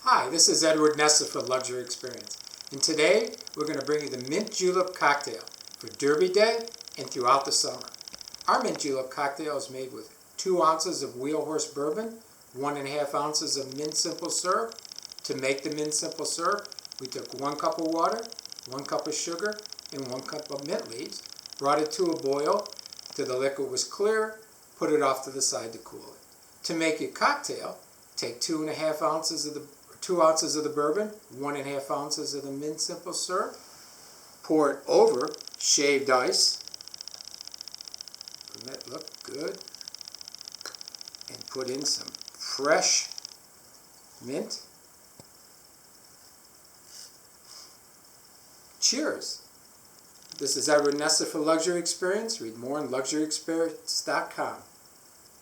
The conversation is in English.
Hi, this is Edward Nesta of Luxury Experience, and today we're going to bring you the Mint Julep cocktail for Derby Day and throughout the summer. Our Mint Julep cocktail is made with 2 ounces of Wheel Horse Bourbon, 1.5 ounces of mint simple syrup. To make the mint simple syrup, we took 1 cup of water, 1 cup of sugar, and 1 cup of mint leaves, brought it to a boil till the liquid was clear, put it off to the side to cool it. To make your cocktail, take 2 ounces of the bourbon, 1.5 ounces of the mint simple syrup, pour it over shaved ice, let it look good, and put in some fresh mint. Cheers! This is Edward Nesta for Luxury Experience. Read more on luxuryexperience.com.